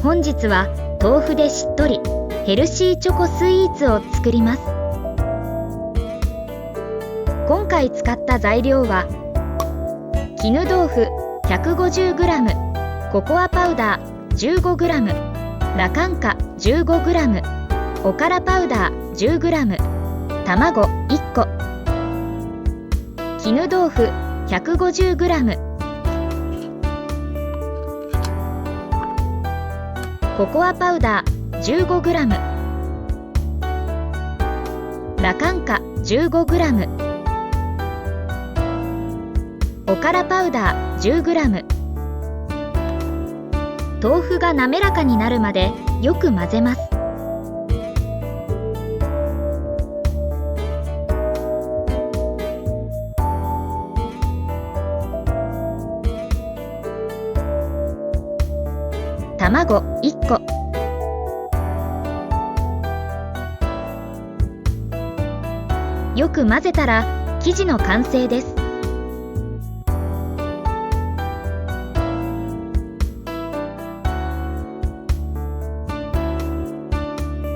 本日は豆腐でしっとりヘルシーチョコスイーツを作ります。今回使った材料は絹豆腐 150g、 ココアパウダー 15g、 ラカンカ 15g、 おからパウダー 10g、 卵1個。絹豆腐 150g、 ココアパウダー 15g、 ラカンカ 15g、 おからパウダー 10g。 豆腐が滑らかになるまでよく混ぜます。卵1個、よく混ぜたら生地の完成です。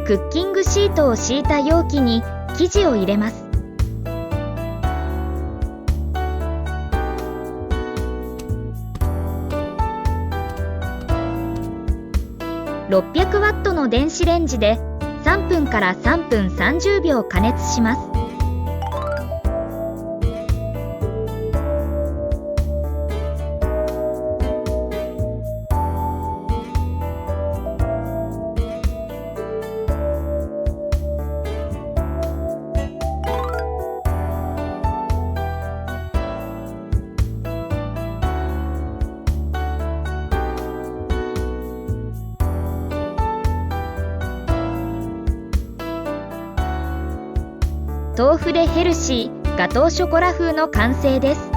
クッキングシートを敷いた容器に生地を入れます。600ワットの電子レンジで3分から3分30秒加熱します。豆腐でヘルシーガトーショコラ風の完成です。